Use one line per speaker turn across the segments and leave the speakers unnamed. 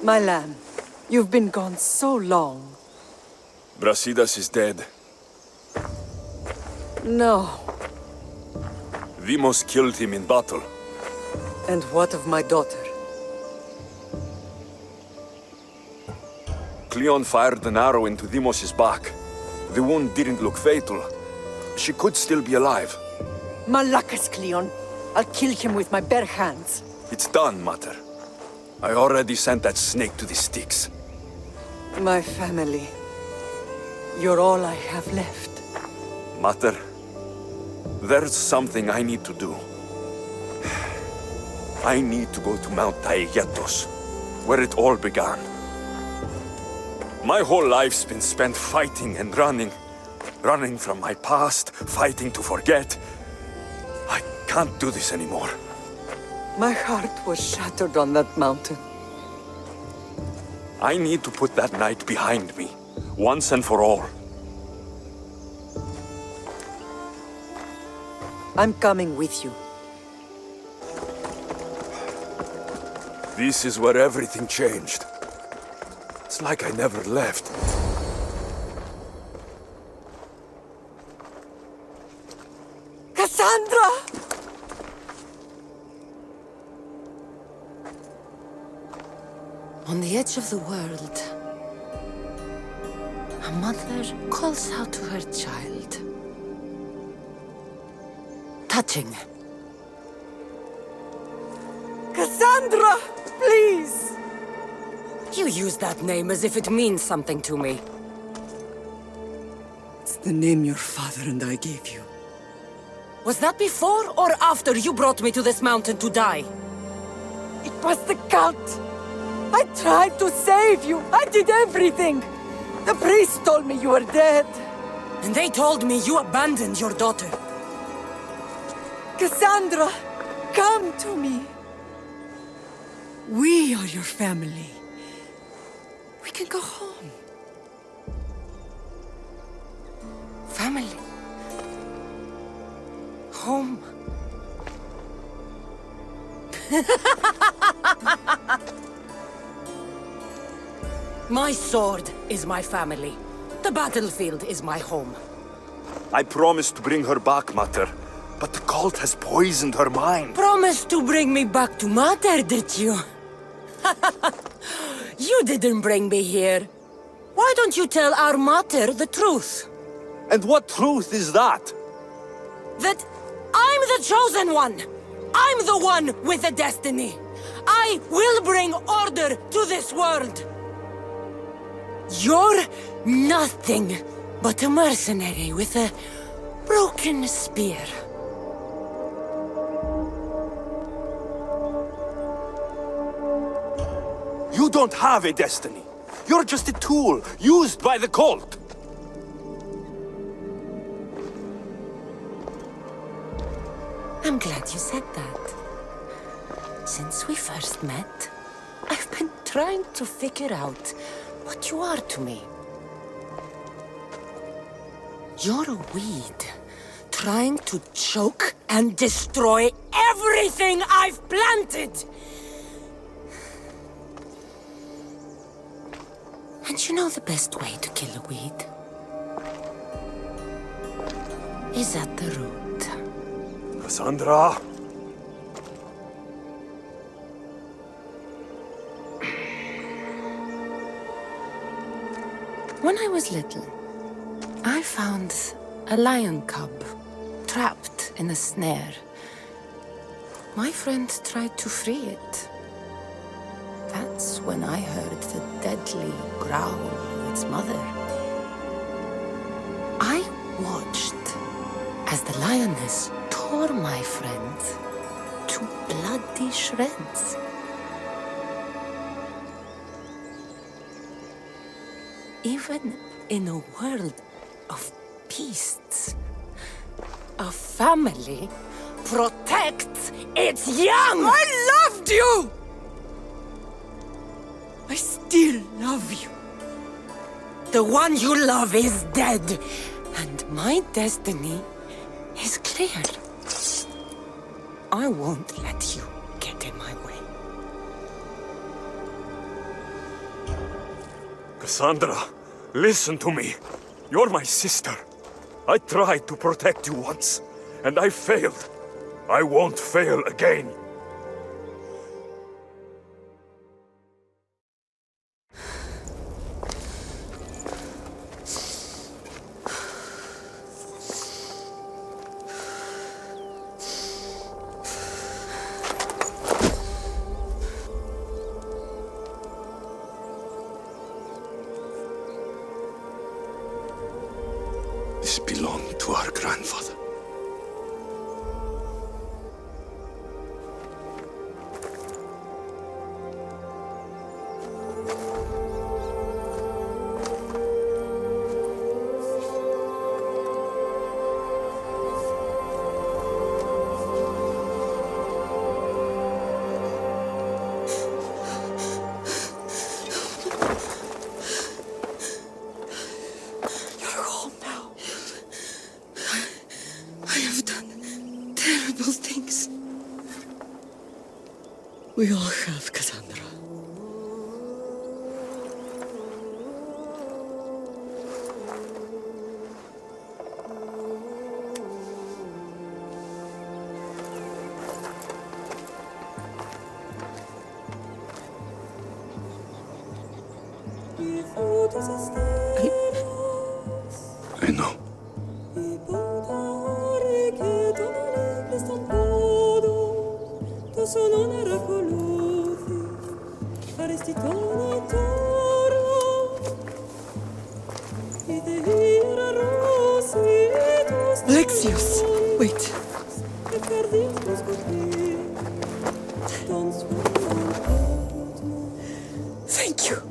My lamb, you've been gone so long.
Brasidas is dead.
No.
Vimos killed him in battle.
And what of my daughter?
Cleon fired an arrow into Dimos's back. The wound didn't look fatal. She could still be alive.
Malakas, Cleon. I'll kill him with my bare hands.
It's done, Mater. I already sent that snake to the Styx.
My family. You're all I have left.
Mater, there's something I need to do. I need to go to Mount Taygetos, where it all began. My whole life's been spent fighting and running. Running from my past, fighting to forget. I can't do this anymore.
My heart was shattered on that mountain.
I need to put that night behind me, once and for all.
I'm coming with you.
This is where everything changed. It's like I never left.
Cassandra!
On the edge of the world, a mother calls out to her child. Touching.
Cassandra! Please!
You use that name as if it means something to me.
It's the name your father and I gave you.
Was that before or after you brought me to this mountain to die?
It was the cult. I tried to save you. I did everything. The priest told me you were dead.
And they told me you abandoned your daughter.
Cassandra, come to me. We are your family. We can go home.
Family. Home. My sword is my family. The battlefield is my home.
I promised to bring her back, Mater, but the cult has poisoned her mind.
Promised to bring me back to Mater, did you? You didn't bring me here. Why don't you tell our Mater the truth?
And what truth is that?
That I'm the chosen one! I'm the one with a destiny! I will bring order to this world! You're nothing but a mercenary with a broken spear.
You don't have a destiny. You're just a tool used by the cult.
I'm glad you said that. Since we first met, I've been trying to figure out what you are to me. You're a weed, trying to choke and destroy everything I've planted! And you know the best way to kill a weed? Is at the root.
Cassandra?
When I was little, I found a lion cub trapped in a snare. My friend tried to free it. That's when I heard the deadly growl of its mother. I watched as the lioness tore my friend to bloody shreds. Even in a world of beasts, a family protects its young!
I loved you! I still love you.
The one you love is dead, and my destiny is clear. I won't let you get in my way.
Kessandra, listen to me. You're my sister. I tried to protect you once, and I failed. I won't fail again. This belonged to our grandfather.
We all have, Kessandra.
I know.
Alexeus! Wait. Thank you.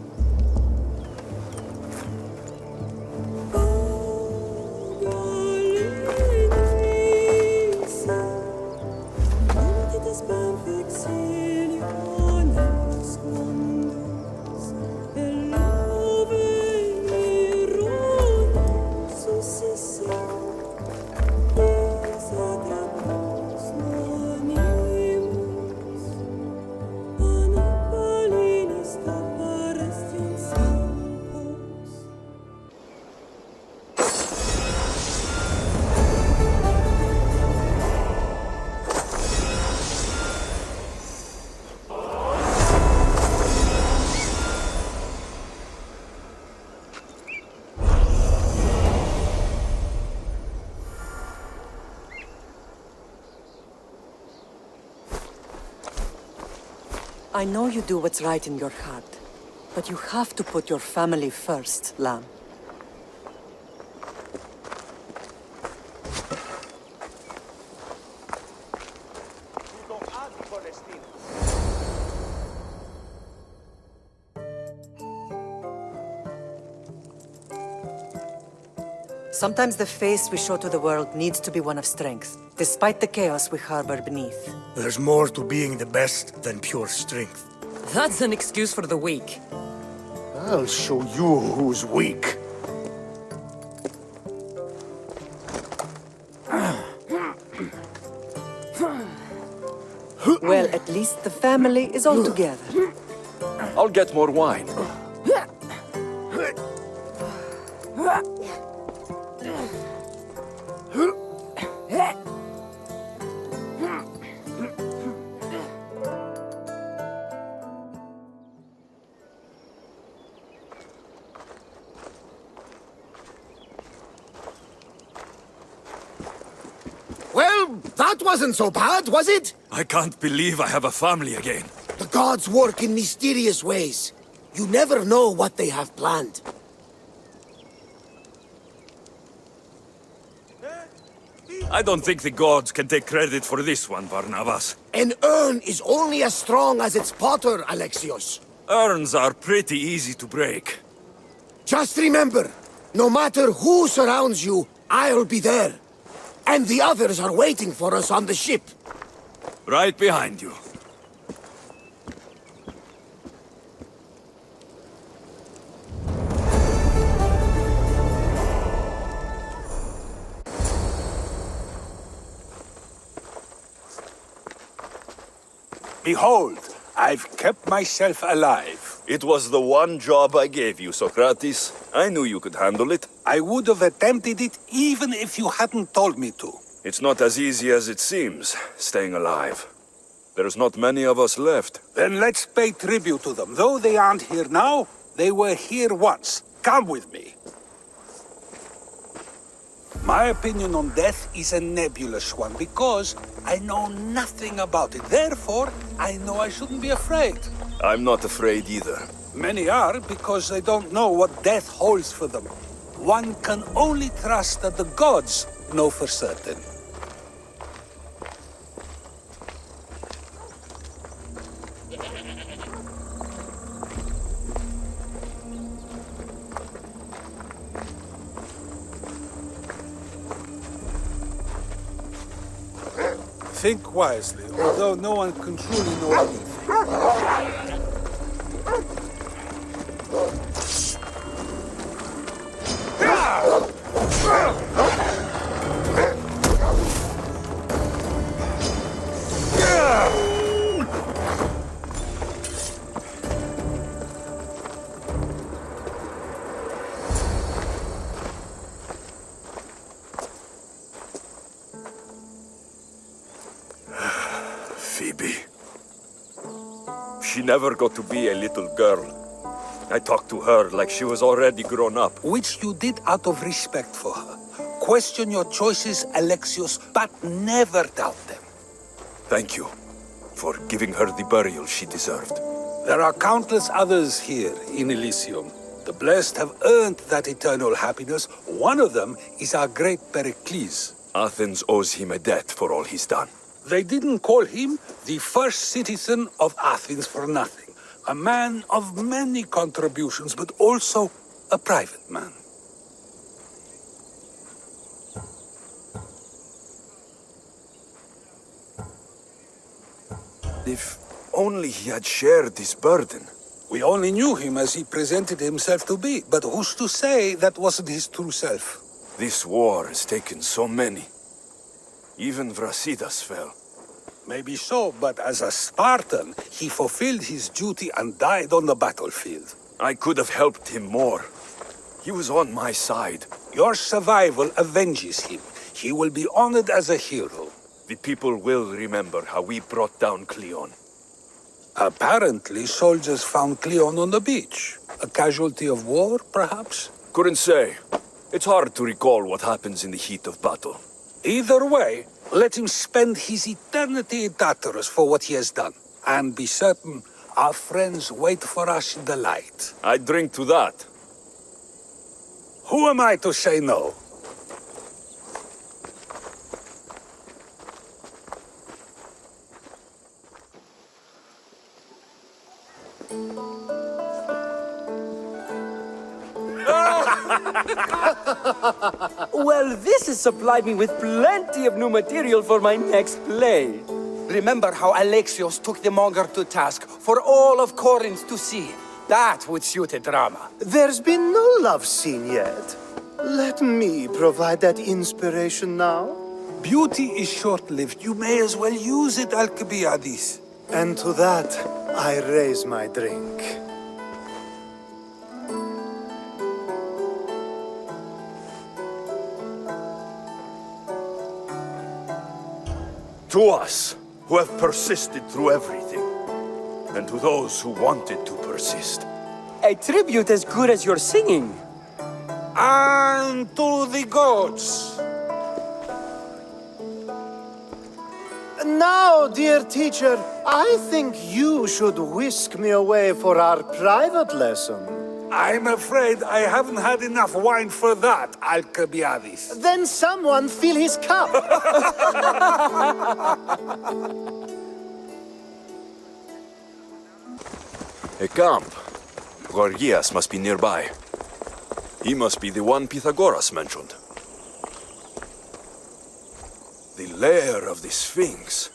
I know you do what's right in your heart, but you have to put your family first, Lamb. Sometimes the face we show to the world needs to be one of strength, despite the chaos we harbor beneath.
There's more to being the best than pure strength.
That's an excuse for the weak.
I'll show you who's weak.
Well, at least the family is all together.
I'll get more wine.
Well, that wasn't so bad, was it?
I can't believe I have a family again.
The gods work in mysterious ways. You never know what they have planned.
I don't think the gods can take credit for this one, Barnabas.
An urn is only as strong as its potter, Alexios.
Urns are pretty easy to break.
Just remember, no matter who surrounds you, I'll be there. And the others are waiting for us on the ship.
Right behind you.
Behold, I've kept myself alive.
It was the one job I gave you, Socrates. I knew you could handle it.
I would have attempted it even if you hadn't told me to.
It's not as easy as it seems, staying alive. There's not many of us left.
Then let's pay tribute to them. Though they aren't here now, they were here once. Come with me. My opinion on death is a nebulous one because I know nothing about it. Therefore, I know I shouldn't be afraid.
I'm not afraid either.
Many are because they don't know what death holds for them. One can only trust that the gods know for certain. Think wisely, although no one can truly know anything.
Phoebe. She never got to be a little girl. I talked to her like she was already grown up.
Which you did out of respect for her. Question your choices, Alexis, but never doubt them.
Thank you for giving her the burial she deserved.
There are countless others here in Elysium. The blessed have earned that eternal happiness. One of them is our great Pericles.
Athens owes him a debt for all he's done.
They didn't call him the first citizen of Athens for nothing. A man of many contributions, but also a private man.
If only he had shared his burden.
We only knew him as he presented himself to be, but who's to say that wasn't his true self?
This war has taken so many. Even Brasidas fell.
Maybe so, but as a Spartan, he fulfilled his duty and died on the battlefield.
I could have helped him more. He was on my side.
Your survival avenges him. He will be honored as a hero.
The people will remember how we brought down Cleon.
Apparently, soldiers found Cleon on the beach. A casualty of war, perhaps?
Couldn't say. It's hard to recall what happens in the heat of battle.
Either way, let him spend his eternity in Tartarus for what he has done. And be certain, our friends wait for us in the light.
I drink to that.
Who am I to say no?
Well, this has supplied me with plenty of new material for my next play. Remember how Alexios took the monger to task for all of Corinth to see? That would suit a drama.
There's been no love scene yet. Let me provide that inspiration now.
Beauty is short-lived. You may as well use it, Alcibiades.
And to that, I raise my drink.
To us, who have persisted through everything. And to those who wanted to persist.
A tribute as good as your singing.
And to the gods.
Now, dear teacher, I think you should whisk me away for our private lesson.
I'm afraid I haven't had enough wine for that, Alcibiades.
Then someone fill his cup.
A camp. Gorgias must be nearby. He must be the one Pythagoras mentioned. The lair of the Sphinx.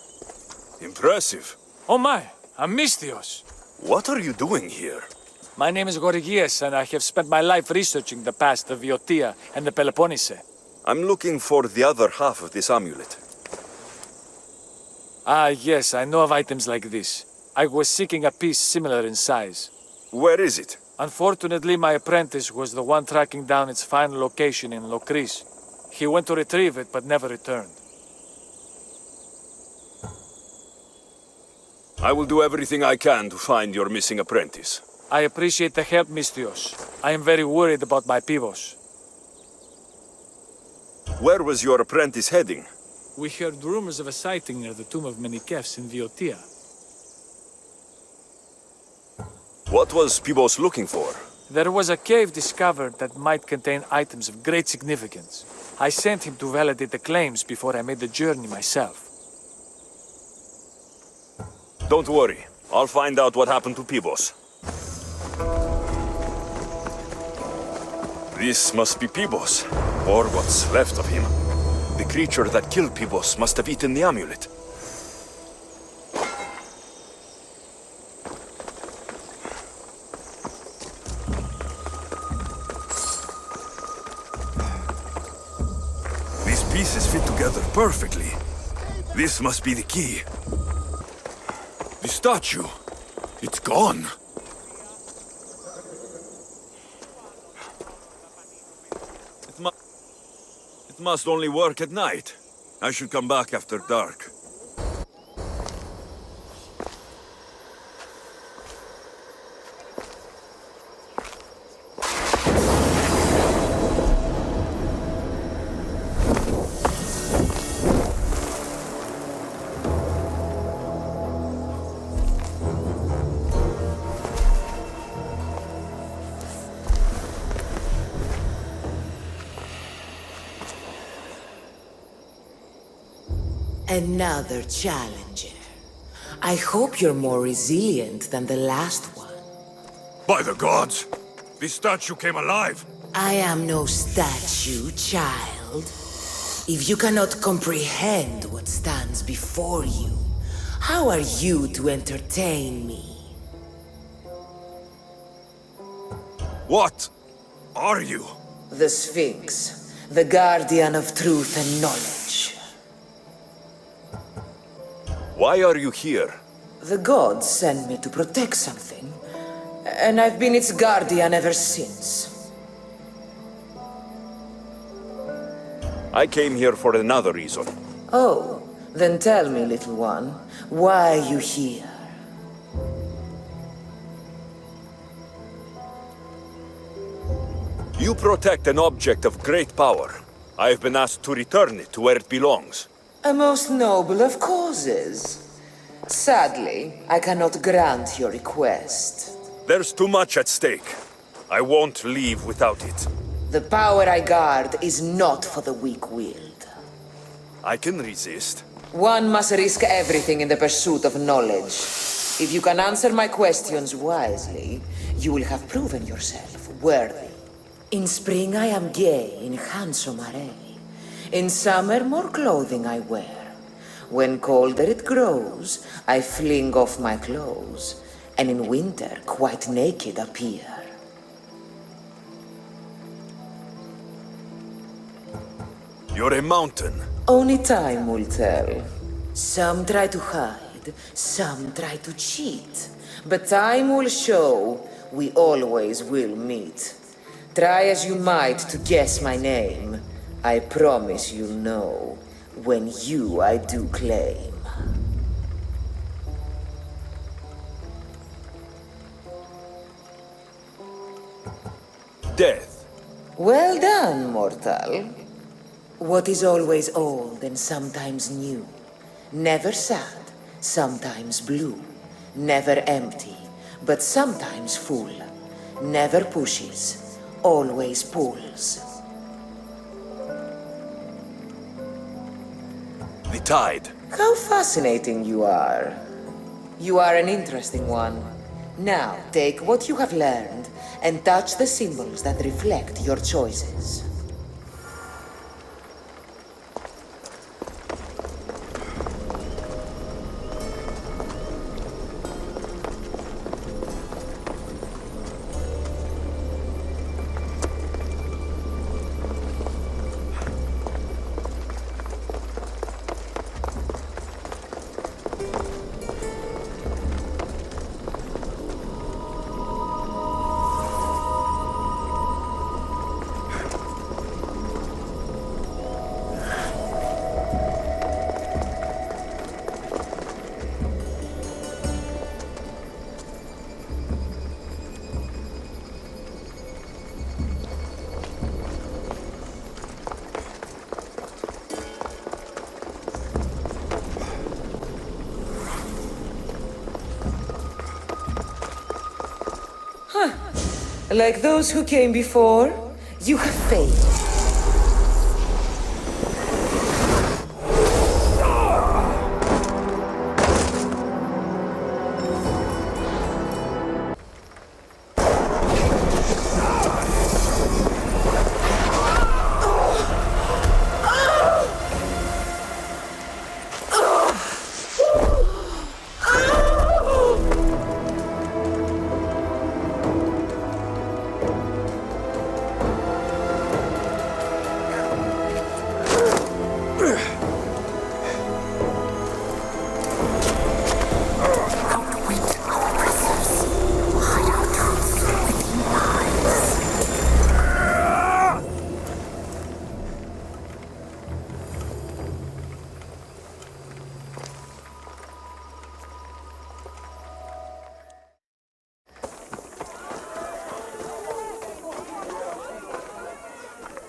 Impressive.
Oh my, Amistios.
What are you doing here?
My name is Gorgias, and I have spent my life researching the past of Viotia and the Peloponnese.
I'm looking for the other half of this amulet.
Ah, yes, I know of items like this. I was seeking a piece similar in size.
Where is it?
Unfortunately, my apprentice was the one tracking down its final location in Locris. He went to retrieve it, but never returned.
I will do everything I can to find your missing apprentice.
I appreciate the help, Mistios. I am very worried about my pivos.
Where was your apprentice heading?
We heard rumors of a sighting near the tomb of Menikefs in Viotia.
What was Pibos looking for?
There was a cave discovered that might contain items of great significance. I sent him to validate the claims before I made the journey myself.
Don't worry. I'll find out what happened to Pibos. This must be Pibos, or what's left of him. The creature that killed Pibos must have eaten the amulet. These pieces fit together perfectly. This must be the key. The statue. It's gone. It must only work at night. I should come back after dark.
Another challenger. I hope you're more resilient than the last one.
By the gods! This statue came alive!
I am no statue, child. If you cannot comprehend what stands before you, how are you to entertain me?
What are you?
The Sphinx, the guardian of truth and knowledge.
Why are you here?
The gods sent me to protect something, and I've been its guardian ever since.
I came here for another reason.
Oh, then tell me, little one, why are you here?
You protect an object of great power. I have been asked to return it to where it belongs.
A most noble of causes. Sadly, I cannot grant your request.
There's too much at stake. I won't leave without it.
The power I guard is not for the weak-willed.
I can resist.
One must risk everything in the pursuit of knowledge. If you can answer my questions wisely, you will have proven yourself worthy. In spring I am gay in handsome array. In summer more clothing I wear. When colder it grows, I fling off my clothes, and in winter quite naked appear.
You're a mountain.
Only time will tell. Some try to hide, some try to cheat. But time will show we always will meet. Try as you might to guess my name. I promise you'll know when you I do claim.
Death.
Well done, mortal. What is always old and sometimes new. Never sad, sometimes blue. Never empty, but sometimes full. Never pushes, always pulls.
The tide.
How fascinating you are. You are an interesting one. Now, take what you have learned and touch the symbols that reflect your choices. Like those who came before, you have failed.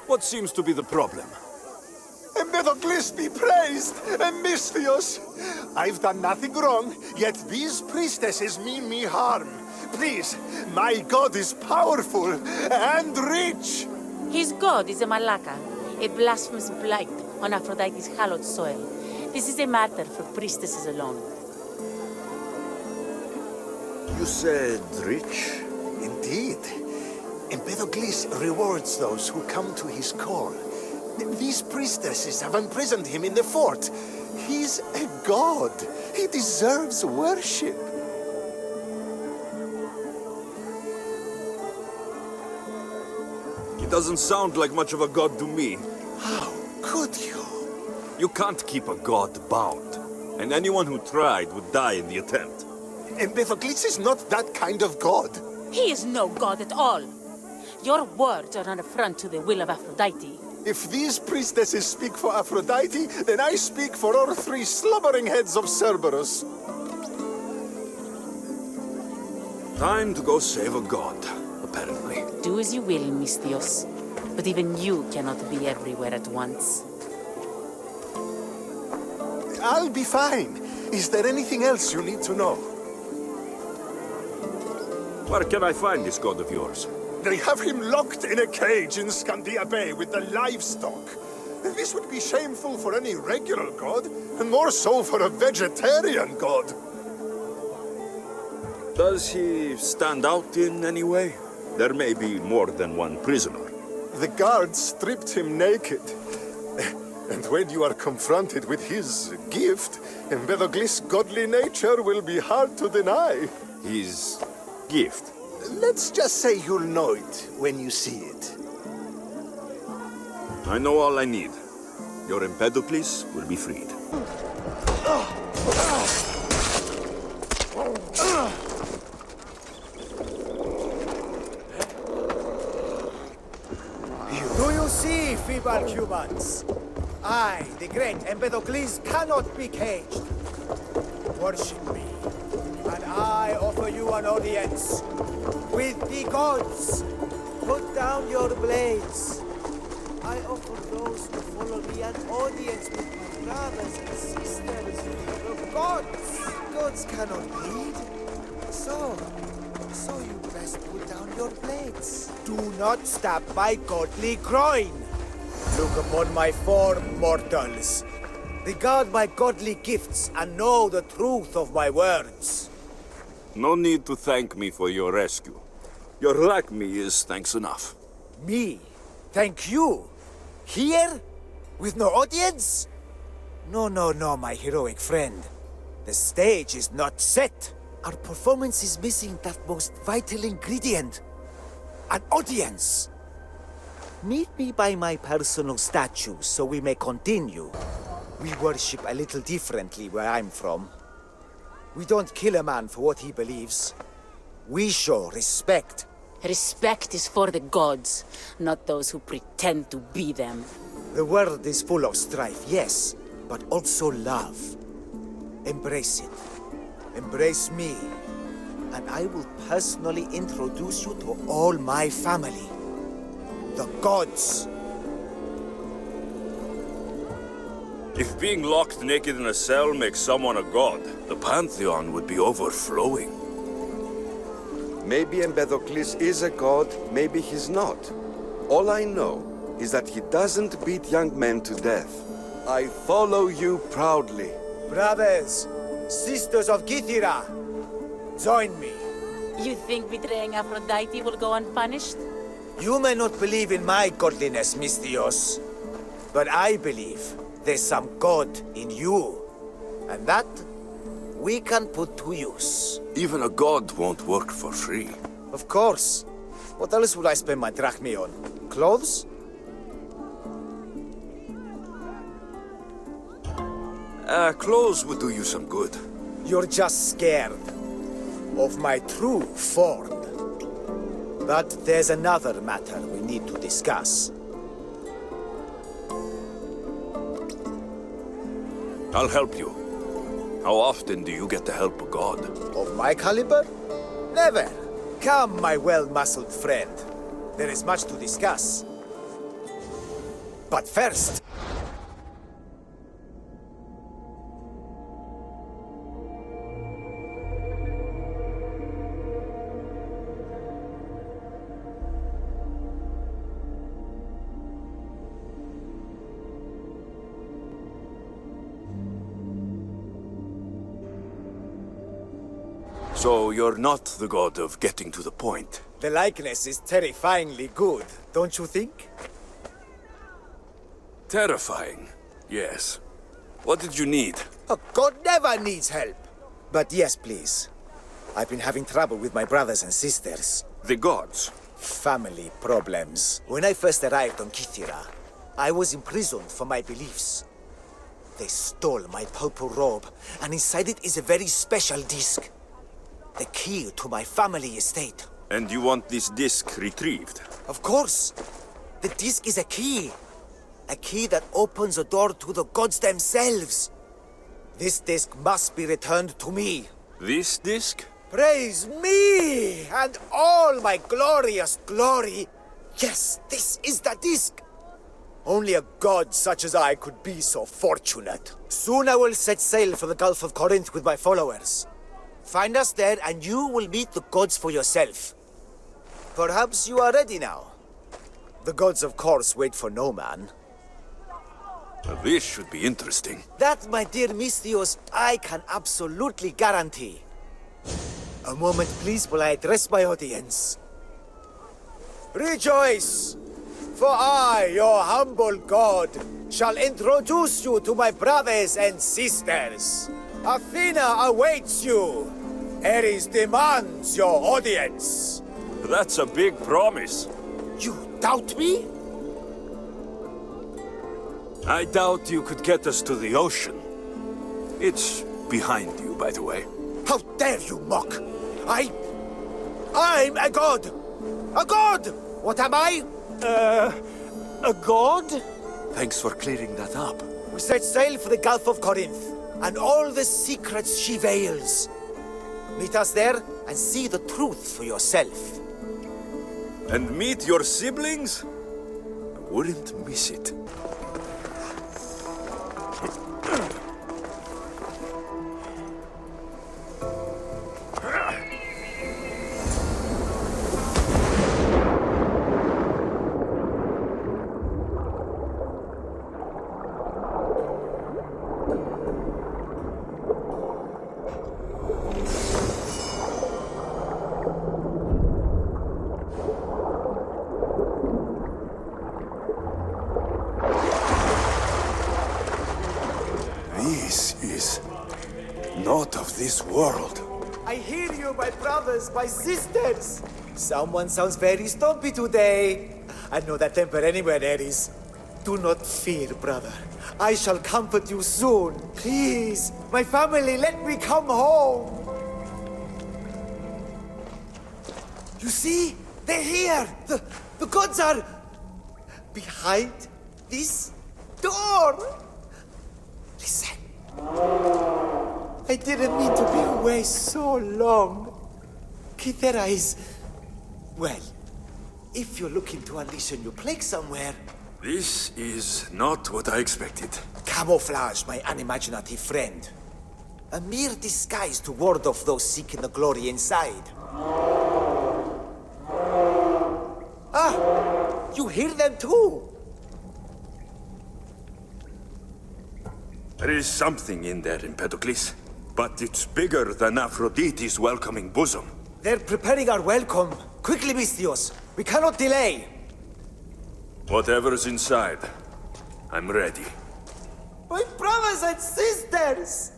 What seems to be the problem?
Empedocles be praised, Misthios! I've done nothing wrong, yet these priestesses mean me harm. Please, my god is powerful and rich!
His god is a Malaka, a blasphemous blight on Aphrodite's hallowed soil. This is a matter for priestesses alone.
You said rich? Indeed. Empedocles rewards those who come to his call. These priestesses have imprisoned him in the fort. He's a god. He deserves worship.
He doesn't sound like much of a god to me.
How could you?
You can't keep a god bound. And anyone who tried would die in the attempt.
Empedocles is not that kind of god.
He is no god at all. Your words are an affront to the will of Aphrodite.
If these priestesses speak for Aphrodite, then I speak for all three slumbering heads of Cerberus.
Time to go save a god, apparently.
Do as you will, Misthios. But even you cannot be everywhere at once.
I'll be fine. Is there anything else you need to know?
Where can I find this god of yours?
They have him locked in a cage in Scandia Bay with the livestock. This would be shameful for any regular god, and more so for a vegetarian god.
Does he stand out in any way? There may be more than one prisoner.
The guards stripped him naked. And when you are confronted with his gift, Empedocles' godly nature will be hard to deny.
His gift?
Let's just say you'll know it when you see it.
I know all I need. Your Empedocles will be freed.
Do you see, feeble humans? I, the great Empedocles, cannot be caged. Worship me, and I offer you an audience. With the gods, put down your blades. I offer those who follow me an audience with my brothers and sisters. The gods cannot bleed. So you best put down your blades. Do not stab my godly groin. Look upon my form, mortals. Regard my godly gifts and know the truth of my words.
No need to thank me for your rescue. Your like me is thanks enough.
Me? Thank you? Here? With no audience? No, my heroic friend. The stage is not set. Our performance is missing that most vital ingredient. An audience. Meet me by my personal statue so we may continue. We worship a little differently where I'm from. We don't kill a man for what he believes. We show respect.
Respect is for the gods, not those who pretend to be them.
The world is full of strife, yes, but also love. Embrace it. Embrace me. And I will personally introduce you to all my family. The gods.
If being locked naked in a cell makes someone a god, the pantheon would be overflowing.
Maybe Empedocles is a god, maybe he's not. All I know is that he doesn't beat young men to death. I follow you proudly.
Brothers, sisters of Gythira, join me.
You think betraying Aphrodite will go unpunished?
You may not believe in my godliness, Mystios, but I believe there's some god in you, and that we can put to use.
Even a god won't work for free.
Of course. What else would I spend my drachmae on? Clothes?
Clothes would do you some good.
You're just scared of my true form. But there's another matter we need to discuss.
I'll help you. How often do you get the help of God?
Of my caliber? Never. Come, my well-muscled friend. There is much to discuss. But first...
So you're not the god of getting to the point.
The likeness is terrifyingly good, don't you think?
Terrifying, yes. What did you need?
A god never needs help. But yes, please. I've been having trouble with my brothers and sisters.
The gods?
Family problems. When I first arrived on Gythira, I was imprisoned for my beliefs. They stole my purple robe, and inside it is a very special disc. The key to my family estate.
And you want this disc retrieved?
Of course. The disc is a key. A key that opens a door to the gods themselves. This disc must be returned to me.
This disc?
Praise me and all my glorious glory. Yes, this is the disc. Only a god such as I could be so fortunate. Soon I will set sail for the Gulf of Corinth with my followers. Find us there and you will meet the gods for yourself. Perhaps you are ready now. The gods, of course, wait for no man.
This should be interesting.
That, my dear Mystios, I can absolutely guarantee. A moment, please, while I address my audience. Rejoice! For I, your humble god, shall introduce you to my brothers and sisters. Athena awaits you. Ares demands your audience.
That's a big promise.
You doubt me?
I doubt you could get us to the ocean. It's behind you, by the way.
How dare you mock? I'm a god! A god! What am I? A god?
Thanks for clearing that up.
We set sail for the Gulf of Corinth, and all the secrets she veils. Meet us there and see the truth for yourself.
And meet your siblings? I wouldn't miss it. This is not of this world.
I hear you, my brothers, my sisters. Someone sounds very stumpy today. I know that temper anywhere, Ares. Do not fear, brother. I shall comfort you soon. Please, my family, let me come home. You see? They're here. The gods are behind this door. Listen. I didn't mean to be away so long. Gythira is... well, if you're looking to unleash a new plague somewhere...
This is not what I expected.
Camouflage, my unimaginative friend. A mere disguise to ward off those seeking the glory inside. You hear them too?
There is something in there, Empedocles. But it's bigger than Aphrodite's welcoming bosom.
They're preparing our welcome. Quickly, Mystios. We cannot delay.
Whatever's inside, I'm ready.
My brothers and sisters!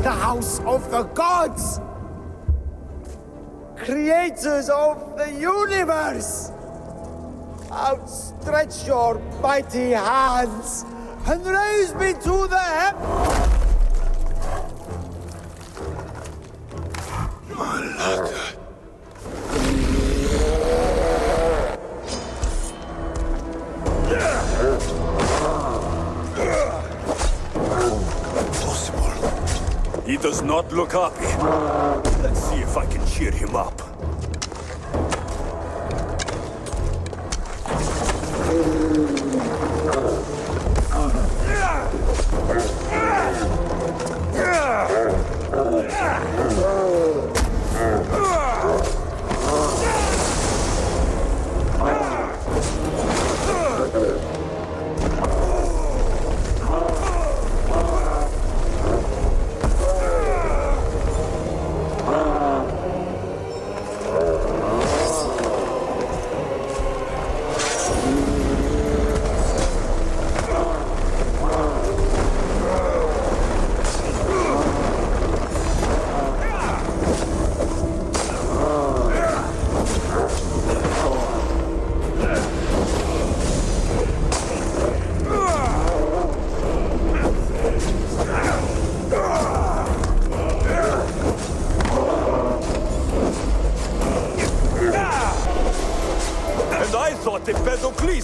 The house of the gods! Creators of the universe! Outstretch your mighty hands and raise me to the
Malaka. He does not look happy. Let's see if I can cheer him up.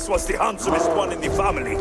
Was the handsomest one in the family.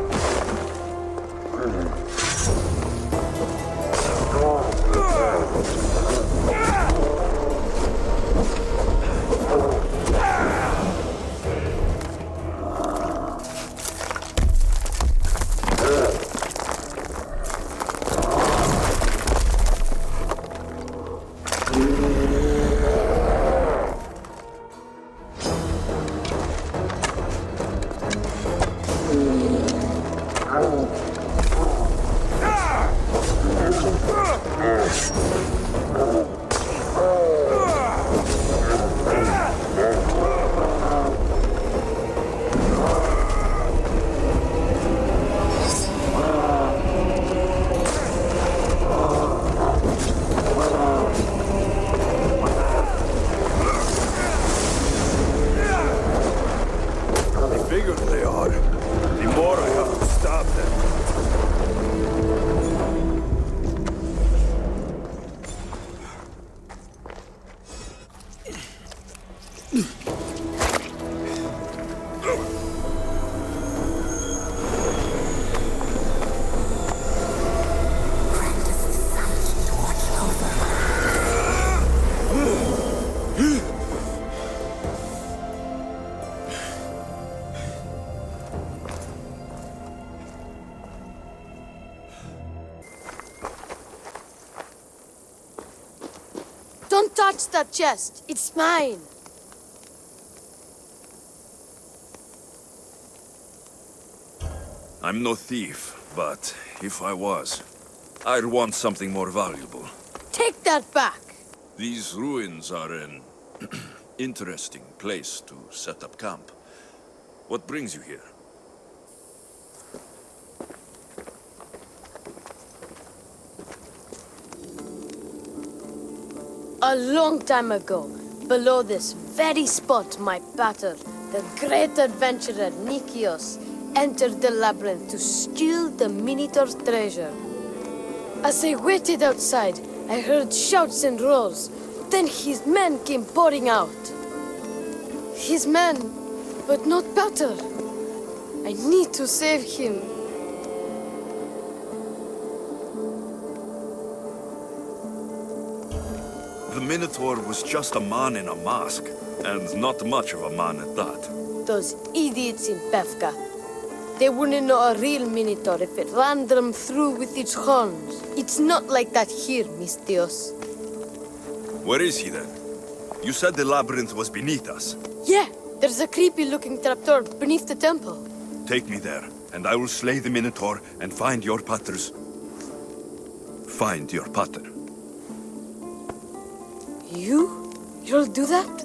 Don't touch that chest. It's mine.
I'm no thief, but if I was, I'd want something more valuable.
Take that back.
These ruins are an interesting place to set up camp. What brings you here?
A long time ago, below this very spot, my pater, the great adventurer Nikios, entered the labyrinth to steal the Minotaur's treasure. As I waited outside, I heard shouts and roars. Then his men came pouring out. His men, but not pater. I need to save him.
The Minotaur was just a man in a mask, and not much of a man at that.
Those idiots in Pevka. They wouldn't know a real Minotaur if it ran them through with its horns. It's not like that here, mis Dios.
Where is he then? You said the labyrinth was beneath us.
Yeah, there's a creepy-looking trapdoor beneath the temple.
Take me there, and I will slay the Minotaur and find your patters. Find your pater.
You'll do that?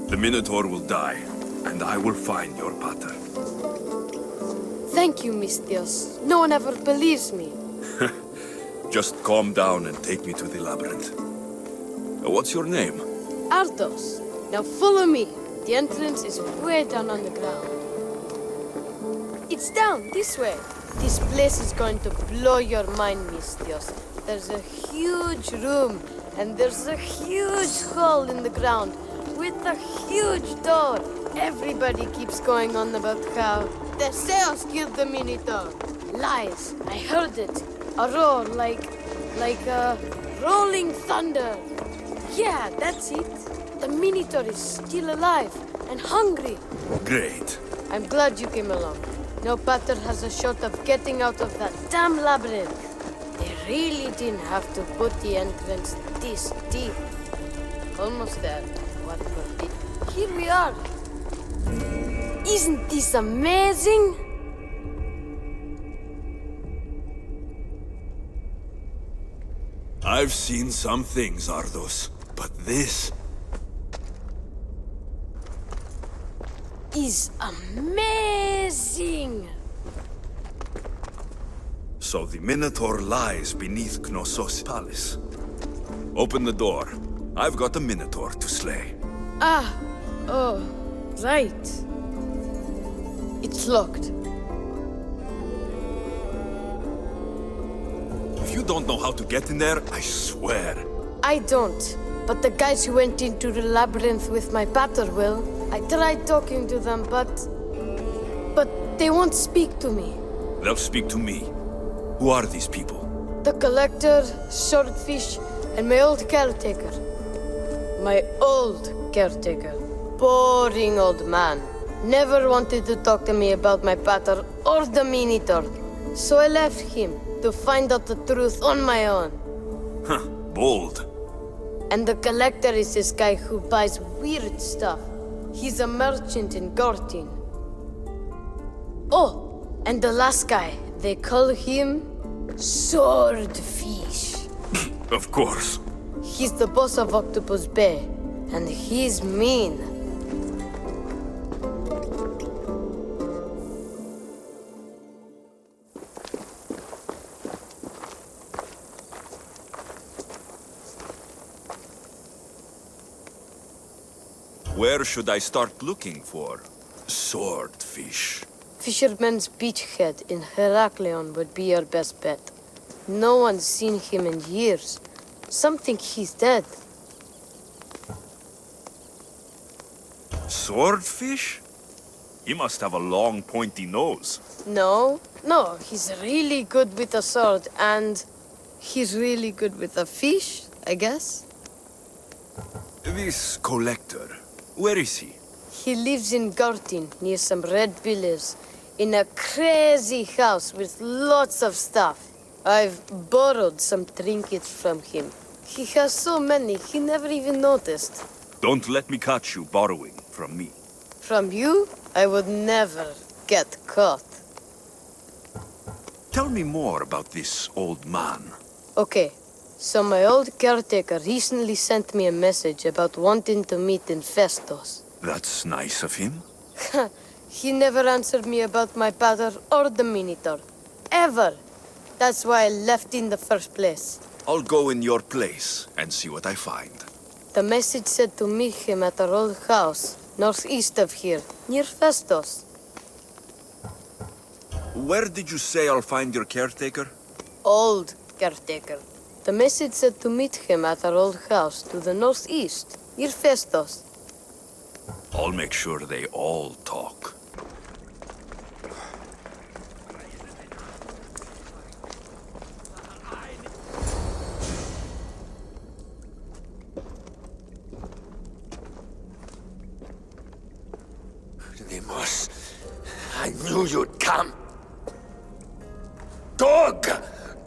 The Minotaur will die, and I will find your pater.
Thank you, mis Dios. No one ever believes me.
Just calm down and take me to the labyrinth. What's your name?
Ardos. Now follow me. The entrance is way down on the ground. It's down, this way. This place is going to blow your mind, mis Dios. There's a huge room, and there's a huge hole in the ground with a huge door. Everybody keeps going on about how the Zeus killed the Minotaur. Lies. I heard it. A roar like a rolling thunder. Yeah, that's it. The Minotaur is still alive and hungry.
Great.
I'm glad you came along. No pater has a shot of getting out of that damn labyrinth. They really didn't have to put the entrance this deep. Almost there. What could be? Here we are. Isn't this amazing?
I've seen some things, Ardos, but this
is amazing!
So the Minotaur lies beneath Knossos' palace. Open the door. I've got a Minotaur to slay.
Oh, right. It's locked.
If you don't know how to get in there, I swear.
I don't. But the guys who went into the labyrinth with my pater will. I tried talking to them, but they won't speak to me.
They'll speak to me. Who are these people?
The collector, swordfish, and my old caretaker. My old caretaker. Boring old man. Never wanted to talk to me about my pater or the Minotaur. So I left him to find out the truth on my own.
Huh, bold.
And the collector is this guy who buys weird stuff. He's a merchant in Gortin. Oh, and the last guy, they call him Swordfish.
Of course.
He's the boss of Octopus Bay, and he's mean.
Where should I start looking for swordfish?
Fisherman's Beachhead in Heraklion would be your best bet. No one's seen him in years. Some think he's dead.
Swordfish? He must have a long, pointy nose.
No, he's really good with a sword, and he's really good with a fish, I guess.
This collector, where is he?
He lives in Gortin, near some red villas, in a crazy house with lots of stuff. I've borrowed some trinkets from him. He has so many, he never even noticed.
Don't let me catch you borrowing from me.
From you? I would never get caught.
Tell me more about this old man.
Okay, so my old caretaker recently sent me a message about wanting to meet in Festos.
That's nice of him.
He never answered me about my pater or the Minotaur. Ever. That's why I left in the first place.
I'll go in your place and see what I find.
The message said to meet him at our old house, northeast of here, near Festos.
Where did you say I'll find your caretaker?
Old caretaker. The message said to meet him at our old house to the northeast, near Festos.
I'll make sure they all talk. you'd come. Dog!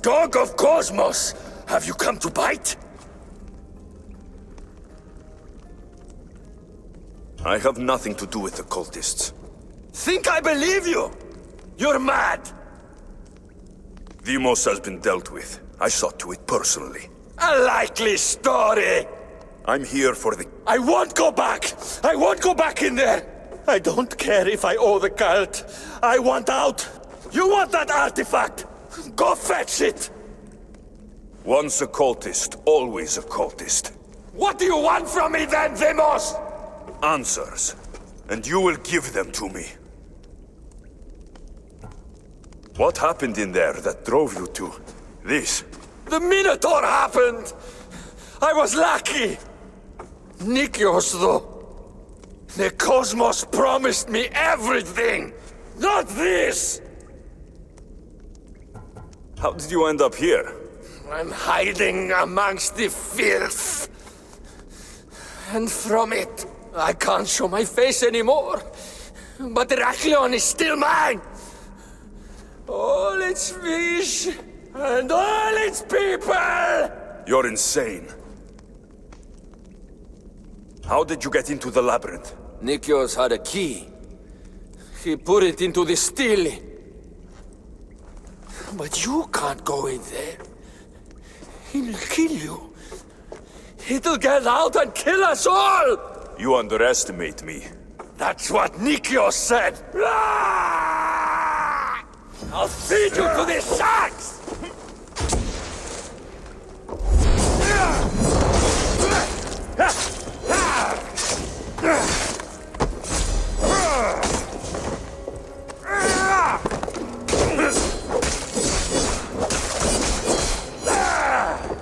Dog of Cosmos! Have you come to bite? I have nothing to do with the cultists. Think I believe you? You're mad! Demos has been dealt with. I saw to it personally. A likely story! I'm here for the... I won't go back! I won't go back in there! I don't care if I owe the cult. I want out! You want that artifact? Go fetch it! Once a cultist, always a cultist. What do you want from me then, Demos? Answers. And you will give them to me. What happened in there that drove you to this? The Minotaur happened! I was lucky! Nikios, though. The Cosmos promised me everything! Not this! How did you end up here? I'm hiding amongst the filth. And from it, I can't show my face anymore. But Heraklion is still mine! All its fish, and all its people! You're insane. How did you get into the labyrinth? Nikios had a key. He put it into the stele. But you can't go in there. He'll kill you. It'll get out and kill us all! You underestimate me. That's what Nikios said! I'll feed you to the sharks!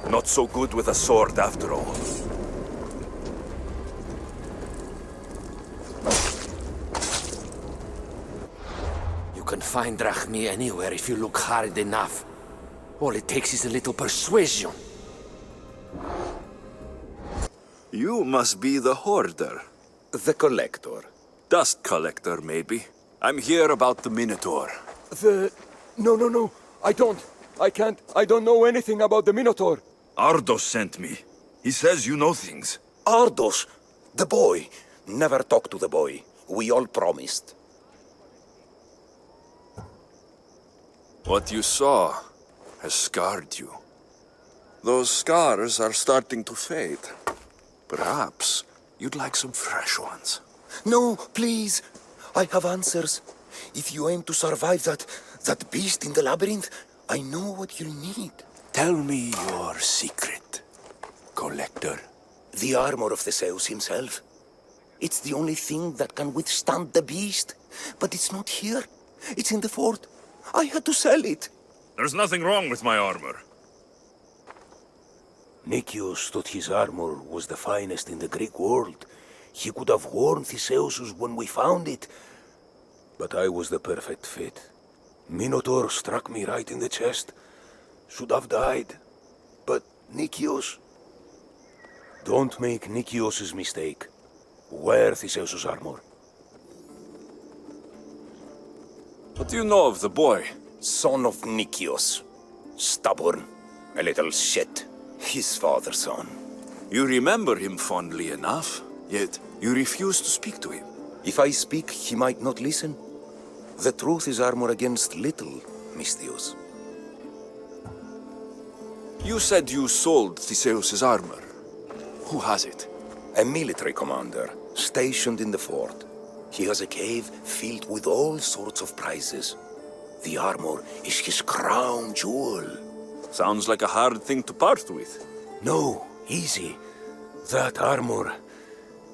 Not so good with a sword after all. You can find Drachmi anywhere if you look hard enough. All it takes is a little persuasion. You must be the hoarder. The collector. Dust collector, maybe. I'm here about the Minotaur.
No. I can't. I don't know anything about the Minotaur.
Ardos sent me. He says you know things.
Ardos, the boy. Never talk to the boy. We all promised.
What you saw has scarred you. Those scars are starting to fade. Perhaps you'd like some fresh ones.
No, please. I have answers. If you aim to survive that beast in the labyrinth, I know what you'll need.
Tell me your secret, Collector.
The armor of Theseus himself. It's the only thing that can withstand the beast. But it's not here. It's in the fort. I had to sell it.
There's nothing wrong with my armor.
Nikios thought his armor was the finest in the Greek world. He could have worn Theseus's when we found it. But I was the perfect fit. Minotaur struck me right in the chest. Should have died. But Nikios... Don't make Nikios's mistake. Wear Theseus's armor.
What do you know of the boy?
Son of Nikios. Stubborn. A little shit. His father's son.
You remember him fondly enough, yet you refuse to speak to him.
If I speak, he might not listen. The truth is armor against little, Misthios.
You said you sold Theseus's armor. Who has it?
A military commander, stationed in the fort. He has a cave filled with all sorts of prizes. The armor is his crown jewel.
Sounds like a hard thing to part with.
No, easy. That armor,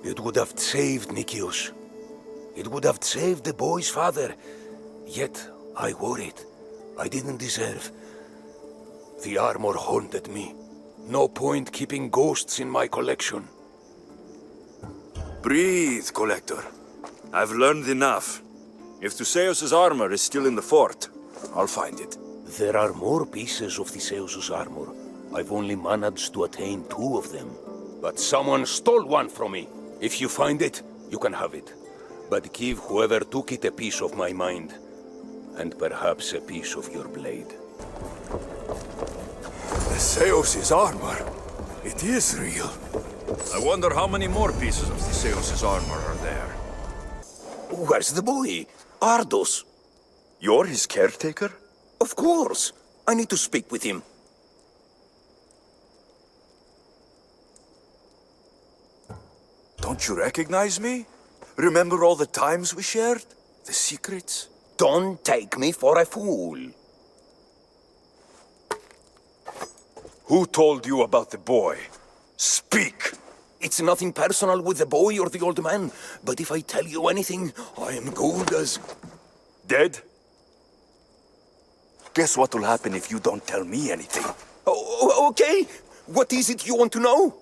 it would have saved Nikios. It would have saved the boy's father. Yet, I wore it. I didn't deserve. The armor haunted me. No point keeping ghosts in my collection.
Breathe, Collector. I've learned enough. If Theseus's armor is still in the fort, I'll find it.
There are more pieces of Theseus's armor. I've only managed to attain 2 of them. But someone stole one from me. If you find it, you can have it. But give whoever took it a piece of my mind. And perhaps a piece of your blade.
Theseus' armor. It is real. I wonder how many more pieces of Theseus' armor are there.
Where's the boy? Ardos.
You're his caretaker?
Of course. I need to speak with him.
Don't you recognize me? Remember all the times we shared? The secrets?
Don't take me for a fool.
Who told you about the boy? Speak!
It's nothing personal with the boy or the old man, but if I tell you anything, I am good as...
Dead? Guess what will happen if you don't tell me anything?
Oh, okay. What is it you want to know?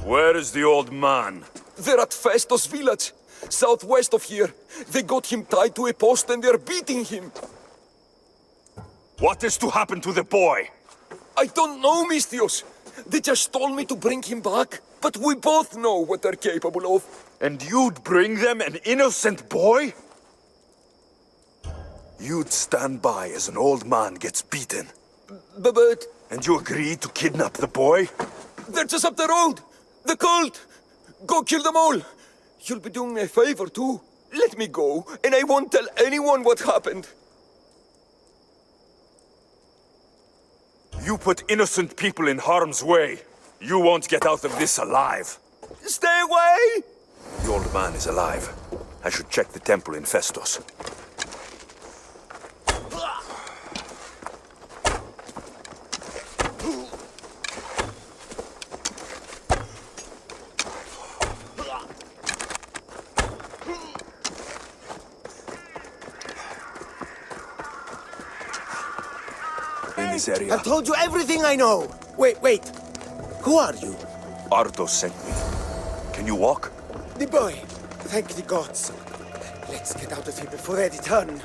Where is the old man?
They're at Festos village, southwest of here. They got him tied to a post and they're beating him.
What is to happen to the boy?
I don't know, Misthios. They just told me to bring him back, but we both know what they're capable of.
And you'd bring them an innocent boy? You'd stand by as an old man gets beaten.
But...
And you agree to kidnap the boy?
They're just up the road! The cult! Go kill them all! You'll be doing me a favor, too. Let me go, and I won't tell anyone what happened.
You put innocent people in harm's way. You won't get out of this alive.
Stay away!
The old man is alive. I should check the temple in Festos. In this area.
I've told you everything I know. Wait. Who are you?
Ardos sent me. Can you walk?
The boy. Thank the gods. Let's get out of here before they return.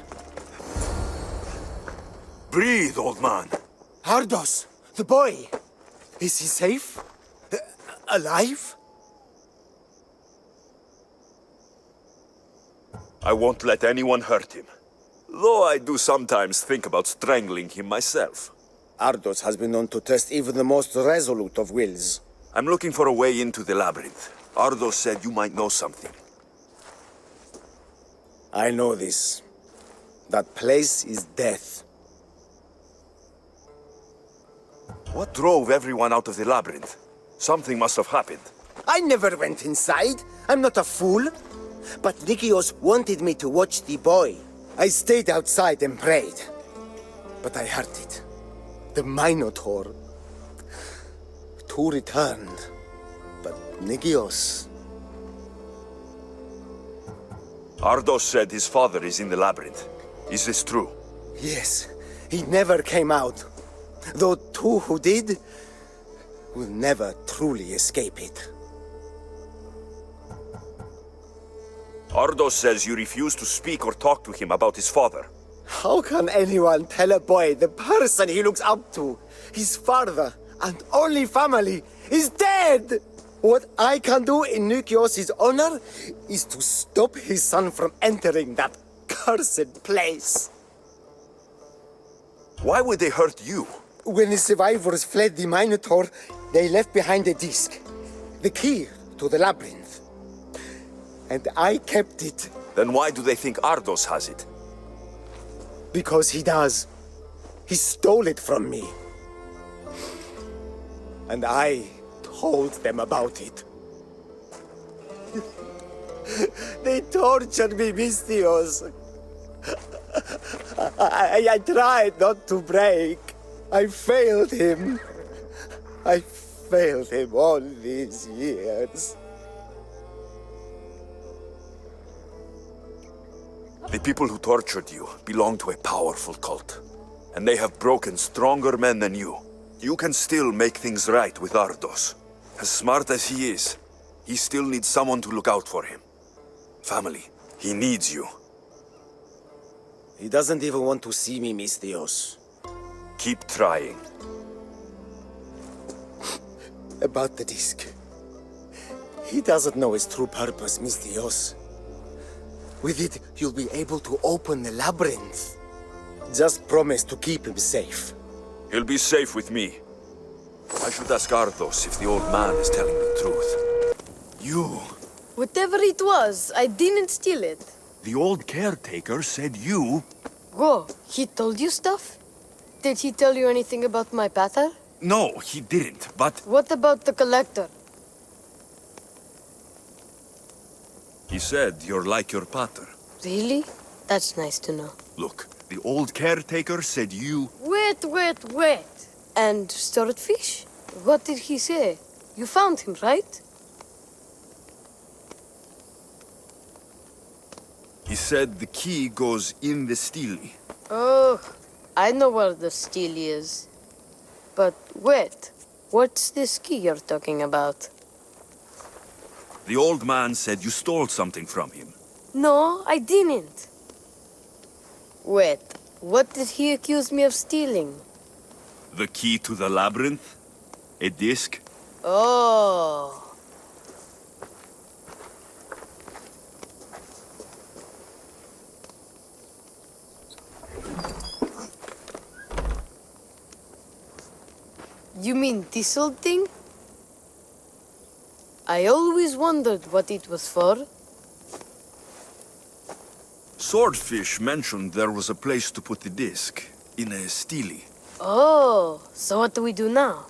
Breathe, old man.
Ardos, the boy. Is he safe? Alive?
I won't let anyone hurt him. Though I do sometimes think about strangling him myself.
Ardos has been known to test even the most resolute of wills.
I'm looking for a way into the labyrinth. Ardos said you might know something.
I know this. That place is death.
What drove everyone out of the labyrinth? Something must have happened.
I never went inside. I'm not a fool. But Nikios wanted me to watch the boy. I stayed outside and prayed. But I heard it. The Minotaur. Two returned. But Nikios...
Ardos said his father is in the labyrinth. Is this true?
Yes. He never came out. Though two who did will never truly escape it.
Ardos says you refuse to speak or talk to him about his father.
How can anyone tell a boy the person he looks up to, his father and only family, is dead? What I can do in Nikios' honor is to stop his son from entering that cursed place.
Why would they hurt you?
When the survivors fled the Minotaur, they left behind a disc, the key to the labyrinth. And I kept it.
Then why do they think Ardos has it?
Because he does. He stole it from me. And I told them about it. They tortured me, Misthios. I tried not to break. I failed him. I failed him all these years.
The people who tortured you belong to a powerful cult. And they have broken stronger men than you. You can still make things right with Ardos. As smart as he is, he still needs someone to look out for him. Family, he needs you.
He doesn't even want to see me, Misthios.
Keep trying.
About the disc. He doesn't know its true purpose, Misthios.
With it, you'll be able to open the labyrinth. Just promise to keep him safe.
He'll be safe with me. I should ask Arthos if the old man is telling the truth.
You...
Whatever it was, I didn't steal it.
The old caretaker said you...
Whoa, he told you stuff? Did he tell you anything about my pater?
No, he didn't, but...
What about the collector?
He said you're like your pater.
Really? That's nice to know.
Look, the old caretaker said you...
Wait. And swordfish? What did he say? You found him, right?
He said the key goes in the stele.
Oh, I know where the stele is. But wait, what's this key you're talking about?
The old man said you stole something from him.
No, I didn't. Wait, what did he accuse me of stealing?
The key to the labyrinth? A disc?
Oh. You mean this old thing? I always wondered what it was for.
Swordfish mentioned there was a place to put the disc. In a stele.
Oh, so what do we do now?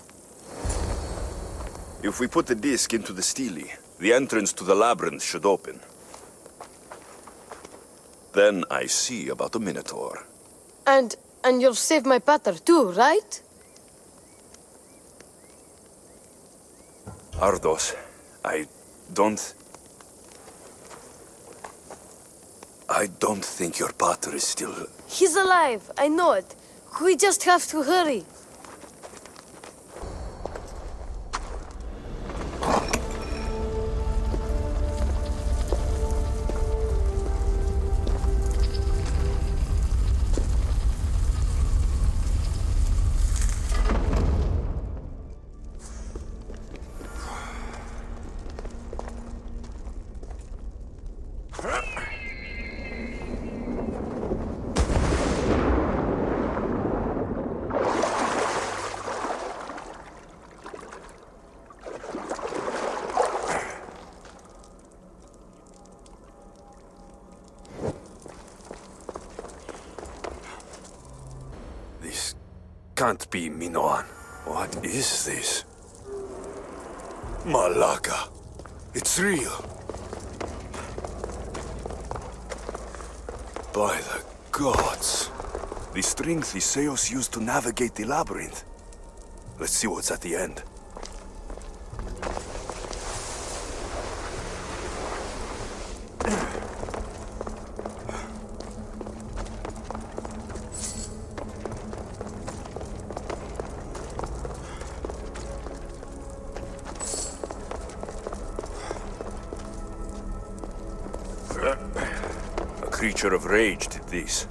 If we put the disc into the stele, the entrance to the labyrinth should open. Then I see about the Minotaur.
And you'll save my pater too, right?
Ardos, I don't think your pater is still...
He's alive, I know it. We just have to hurry.
Can't be Minoan. What is this? Malaka. It's real. By the gods. The strength Theseus used to navigate the labyrinth. Let's see what's at the end. Creature of rage did this.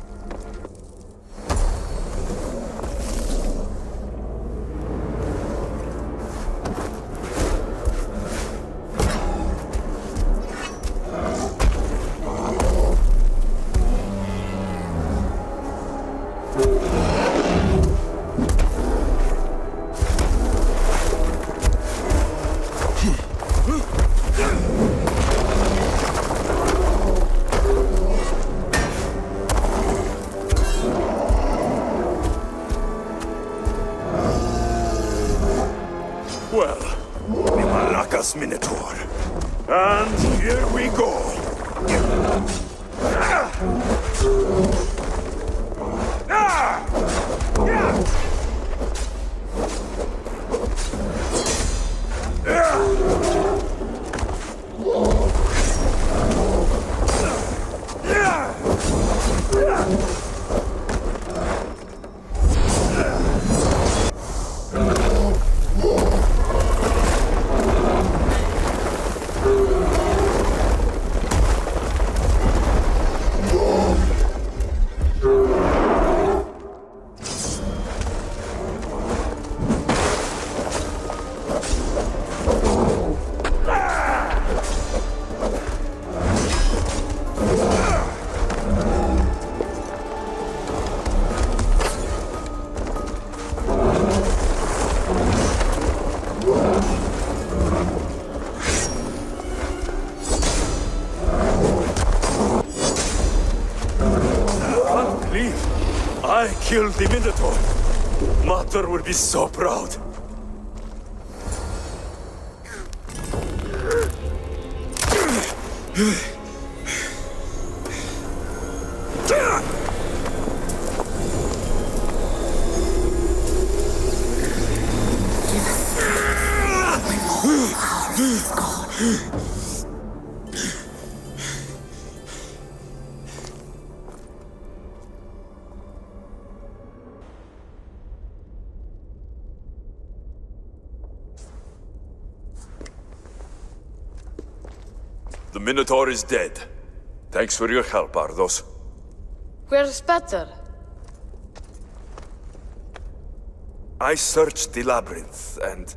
Well, the Malaka's Minotaur. And here we go. believe I killed the Minotaur. Mater will be so proud. The Minotaur is dead. Thanks for your help, Ardos.
Where's better?
I searched the labyrinth, and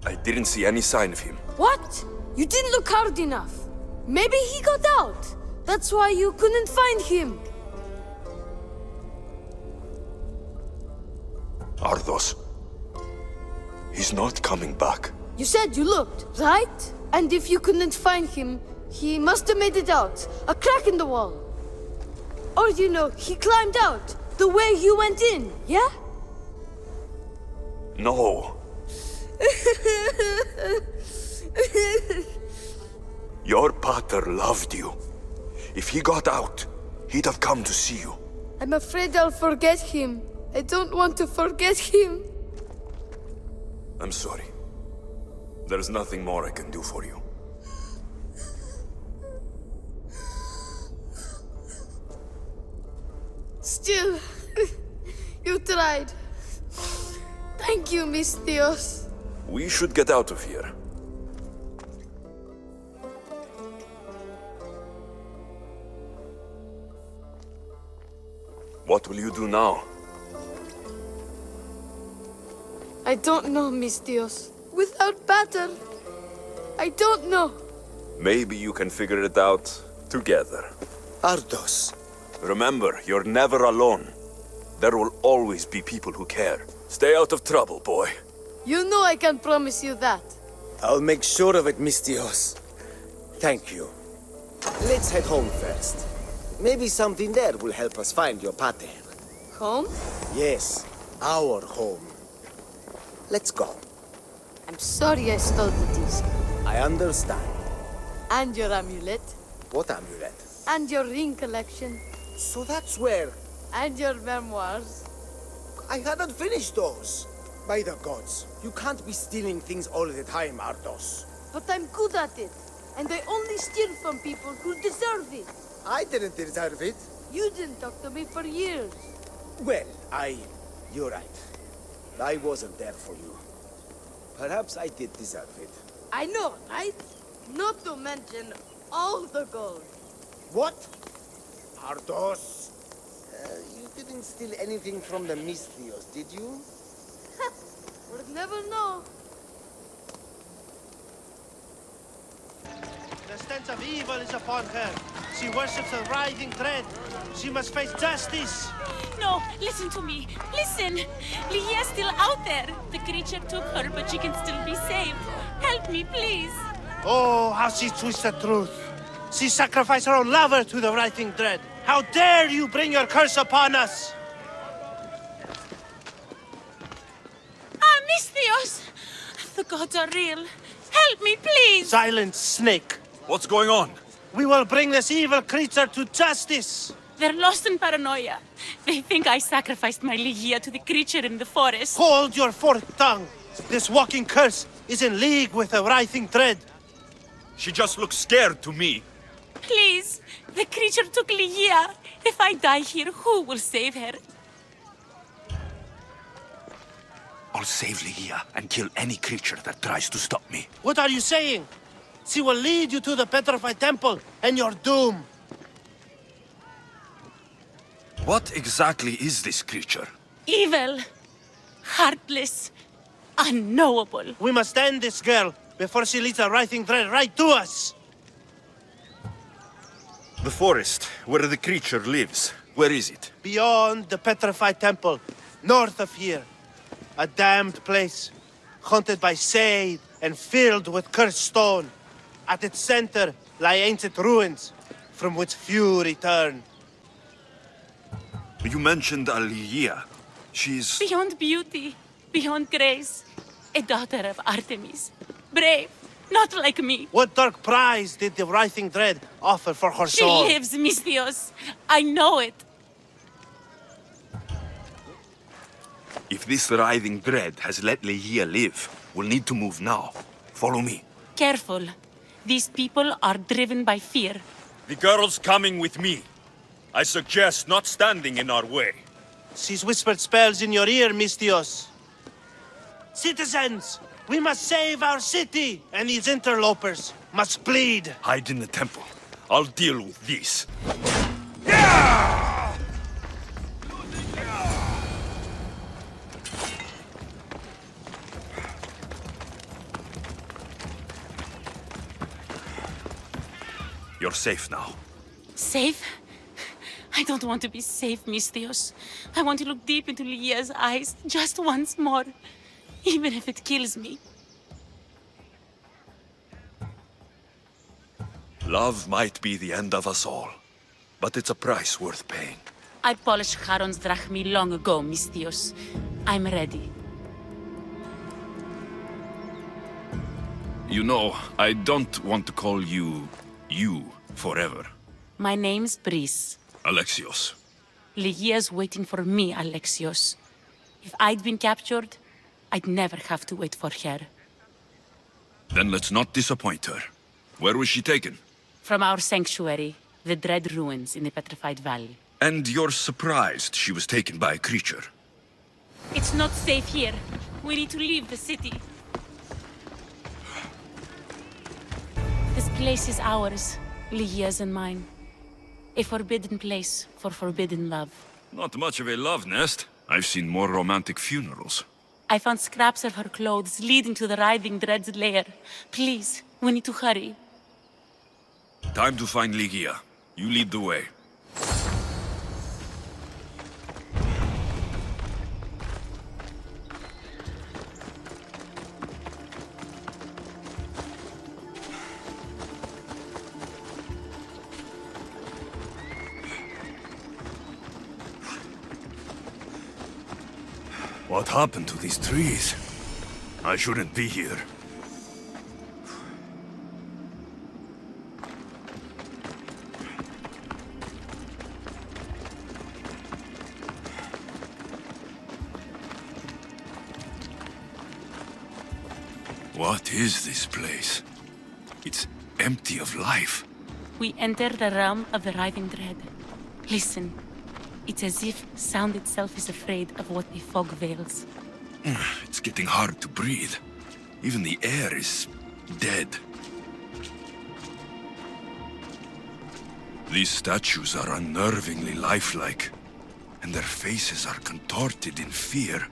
I didn't see any sign of him.
What? You didn't look hard enough. Maybe he got out. That's why you couldn't find him.
Ardos. He's not coming back.
You said you looked, right? And if you couldn't find him, he must have made it out. A crack in the wall. Or, you know, he climbed out the way you went in, yeah?
No. Your pater loved you. If he got out, he'd have come to see you.
I'm afraid I'll forget him. I don't want to forget him.
I'm sorry. There's nothing more I can do for you.
Still, you tried. Thank you, Miss Theos.
We should get out of here. What will you do now?
I don't know, Miss Theos. Without Pater, I don't know.
Maybe you can figure it out together.
Ardos.
Remember, you're never alone. There will always be people who care. Stay out of trouble, boy.
You know I can promise you that.
I'll make sure of it, Miss Theos. Thank you. Let's head home first. Maybe something there will help us find your pater.
Home?
Yes, our home. Let's go.
I'm sorry I stole the disc.
I understand.
And your amulet.
What amulet?
And your ring collection.
So that's where...
And your memoirs.
I hadn't finished those. By the gods, you can't be stealing things all the time, Ardos.
But I'm good at it. And I only steal from people who deserve it.
I didn't deserve it.
You didn't talk to me for years.
Well, you're right. I wasn't there for you. Perhaps I did deserve it.
I know, right? Not to mention all the gold.
What? Ardos? You didn't steal anything from the Miss Theos, did you?
We'll never know.
The stench of evil is upon her. She worships a writhing dread. She must face justice.
No, listen to me. Listen. Ligia's still out there. The creature took her, but she can still be saved. Help me, please.
Oh, how she twists the truth. She sacrificed her own lover to the writhing dread. How dare you bring your curse upon us?
Ah, Miss Theos. The gods are real. Help me, please.
Silent snake.
What's going on?
We will bring this evil creature to justice.
They're lost in paranoia. They think I sacrificed my Ligia to the creature in the forest.
Hold your forked tongue. This walking curse is in league with the writhing dread.
She just looks scared to me.
Please, the creature took Ligia. If I die here, who will save her?
I'll save Ligia and kill any creature that tries to stop me.
What are you saying? She will lead you to the petrified temple and your doom.
What exactly is this creature?
Evil, heartless, unknowable.
We must end this girl before she leads a writhing dread right to us.
The forest, where the creature lives. Where is it?
Beyond the petrified temple, north of here. A damned place, haunted by shade and filled with cursed stone. At its center lie ancient ruins from which few return.
You mentioned Alia. She's...
Beyond beauty, beyond grace, a daughter of Artemis. Brave, not like me.
What dark prize did the writhing dread offer for her
She
soul?
lives, Mystios. I know it.
If this writhing dread has let Leia live, we'll need to move now. Follow me.
Careful. These people are driven by fear.
The girl's coming with me. I suggest not standing in our way.
She's whispered spells in your ear, Mystios. Citizens, we must save our city, and these interlopers must bleed.
Hide in the temple. I'll deal with these. You're safe now.
Safe? I don't want to be safe, Mystios. I want to look deep into Leia's eyes just once more, even if it kills me.
Love might be the end of us all, but it's a price worth paying.
I polished Charon's drachmi long ago, Mystios. I'm ready.
You know, I don't want to call you forever.
My name's Brice.
Alexeios.
Leia's waiting for me, Alexeios. If I'd been captured, I'd never have to wait for her.
Then let's not disappoint her. Where was she taken?
From our sanctuary, the Dread Ruins in the Petrified Valley.
And you're surprised she was taken by a creature?
It's not safe here. We need to leave the city. This place is ours, Leia's and mine. A forbidden place for forbidden love.
Not much of a love nest. I've seen more romantic funerals.
I found scraps of her clothes leading to the writhing Dread's lair. Please, we need to hurry.
Time to find Ligia. You lead the way. What happened to these trees? I shouldn't be here. What is this place? It's empty of life.
We enter the realm of the writhing Dread. Listen. It's as if sound itself is afraid of what the fog veils.
It's getting hard to breathe. Even the air is dead. These statues are unnervingly lifelike, and their faces are contorted in fear.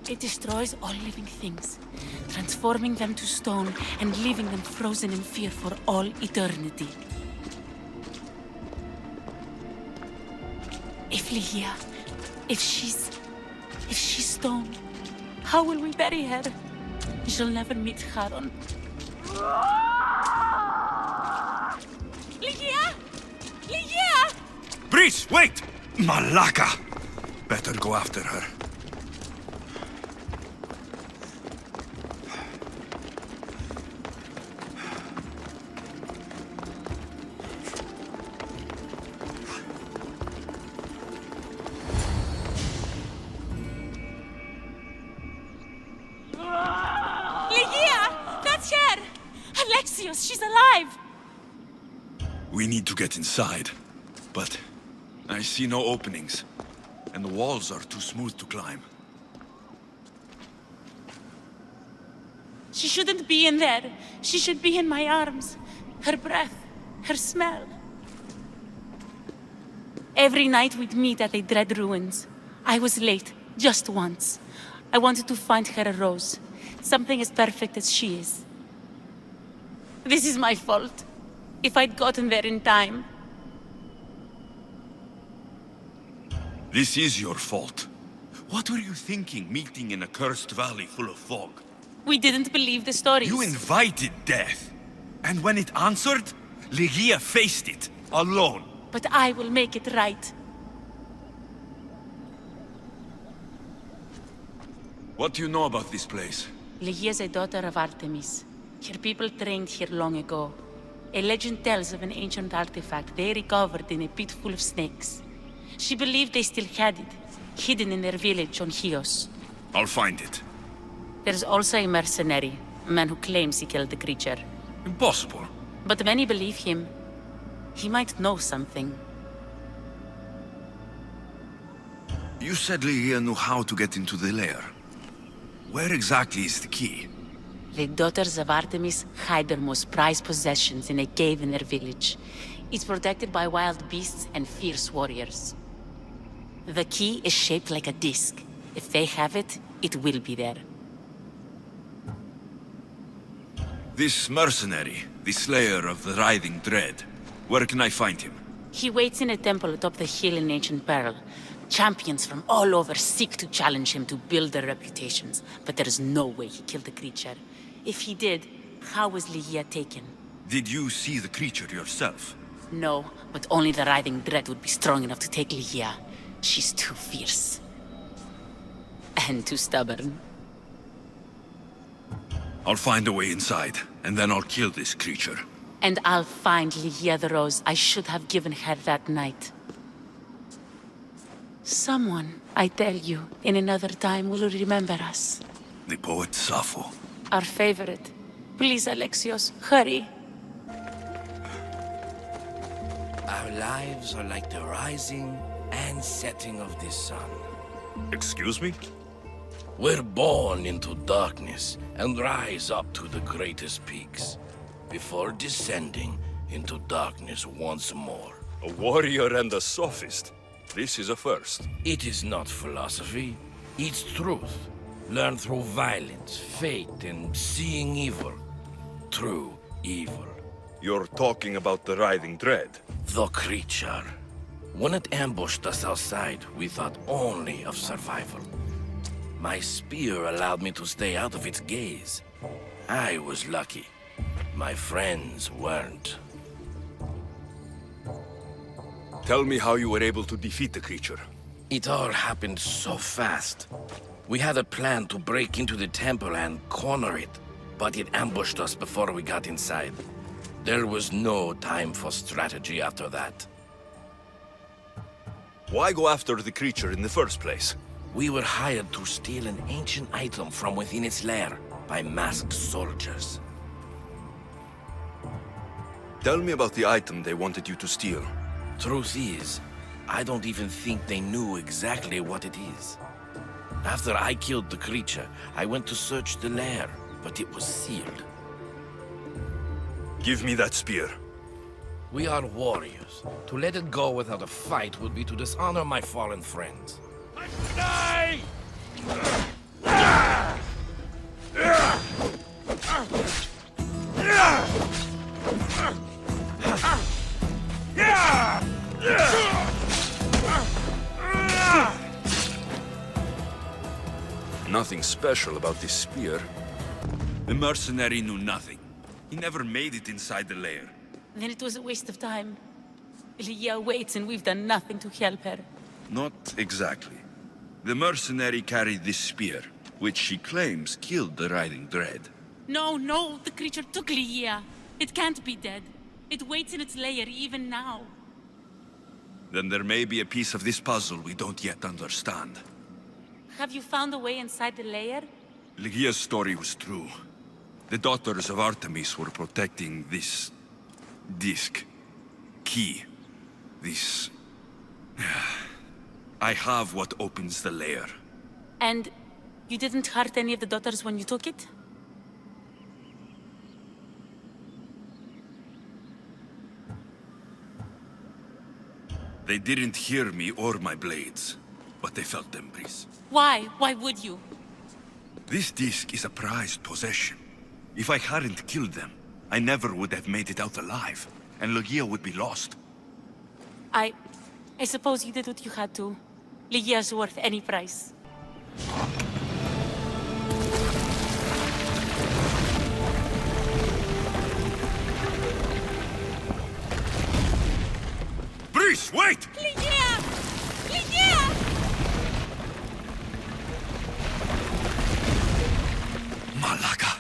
It destroys all living things, transforming them to stone and leaving them frozen in fear for all eternity. If Ligia, if she's stone, how will we bury her? She'll never meet Charon. Ligia! Ligia!
Brice, wait! Malaka! Better go after her.
She's alive!
We need to get inside, but I see no openings, and the walls are too smooth to climb.
She shouldn't be in there. She should be in my arms. Her breath, her smell. Every night we'd meet at the Dread Ruins. I was late, just once. I wanted to find her a rose, something as perfect as she is. This is my fault. If I'd gotten there in time.
This is your fault. What were you thinking, meeting in a cursed valley full of fog?
We didn't believe the stories.
You invited death. And when it answered,
Ligia faced it, alone.
But I will make it right.
What do you know about this place?
Ligia is a daughter of Artemis. Her people trained here long ago. A legend tells of an ancient artifact they recovered in a pit full of snakes. She believed they still had it, hidden in their village on Chios.
I'll find it.
There's also a mercenary, a man who claims he killed the creature.
Impossible.
But many believe him. He might know something.
You said Ligia knew how to get into the lair. Where exactly is the key?
The daughters of Artemis hide their most prized possessions in a cave in their village. It's protected by wild beasts and fierce warriors. The key is shaped like a disc. If they have it, it will be there.
This mercenary, the slayer of the writhing dread. Where can I find him?
He waits in a temple atop the hill in ancient peril. Champions from all over seek to challenge him to build their reputations, but there is no way he killed the creature. If he did, how was Ligia taken?
Did you see the creature yourself?
No, but only the writhing dread would be strong enough to take Ligia. She's too fierce. And too stubborn.
I'll find a way inside, and then I'll kill this creature.
And I'll find Ligia the rose I should have given her that night. Someone, I tell you, in another time will remember us.
The poet Sappho.
Our favorite. Please, Alexis, hurry.
Our lives are like the rising and setting of the sun.
Excuse me?
We're born into darkness and rise up to the greatest peaks, before descending into darkness once more.
A warrior and a sophist. This is a first.
It is not philosophy, it's truth. Learned through violence, fate, and seeing evil. True evil.
You're talking about the writhing dread?
The creature. When it ambushed us outside, we thought only of survival. My spear allowed me to stay out of its gaze. I was lucky. My friends weren't.
Tell me how you were able to defeat the creature.
It all happened so fast. We had a plan to break into the temple and corner it, but it ambushed us before we got inside. There was no time for strategy after that.
Why go after the creature in the first place?
We were hired to steal an ancient item from within its lair by masked soldiers.
Tell me about the item they wanted you to steal.
Truth is, I don't even think they knew exactly what it is. After I killed the creature, I went to search the lair, but it was sealed.
Give me that spear.
We are warriors. To let it go without a fight would be to dishonor my fallen friends. Die!
Nothing special about this spear.
The mercenary knew nothing. He never made it inside the lair.
Then it was a waste of time. Ligia waits and we've done nothing to help her.
Not exactly. The mercenary carried this spear, which she claims killed the writhing dread.
No, the creature took Ligia. It can't be dead. It waits in its lair even now.
Then there may be a piece of this puzzle we don't yet understand.
Have you found a way inside the lair?
Ligia's story was true. The daughters of Artemis were protecting this disc. Key. This... I have what opens the lair.
And you didn't hurt any of the daughters when you took it?
They didn't hear me or my blades, but they felt them breeze.
Why? Why would you?
This disc is a prized possession. If I hadn't killed them, I never would have made it out alive, and Ligia would be lost.
I suppose you did what you had to. Ligia's worth any price.
Breeze, wait!
Ligia! Ligia!
Malaga.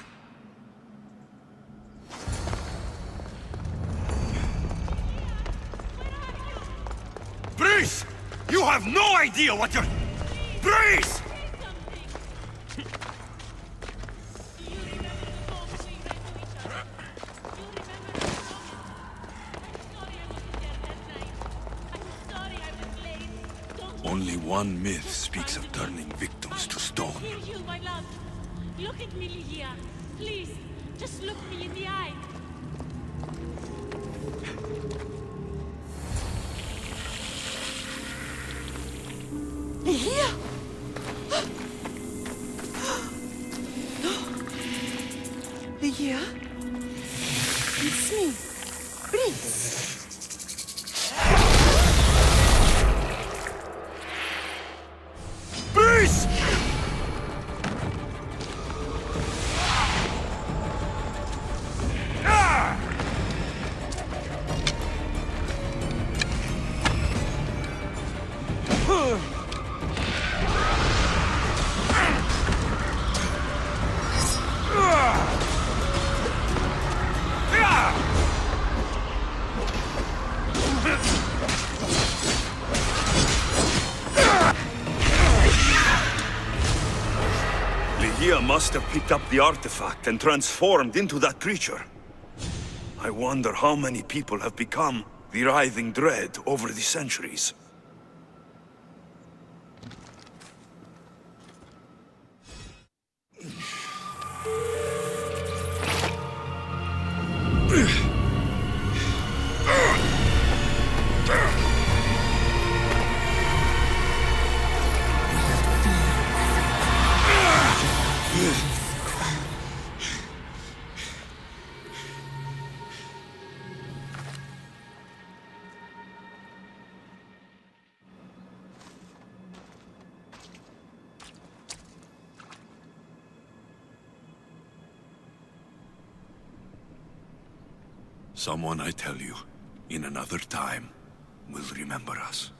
Breeze! You have no idea what you're... Breeze! Only one myth speaks of turning victims to stone.
Hear you, my love. Look at me, Ligia. Please, just look me in the eye.
Ligia? Ligia? It's me, Prince.
Breeze! Ligia must have picked up the artifact and transformed into that creature. I wonder how many people have become the writhing dread over the centuries. Someone, I tell you, in another time, will remember us.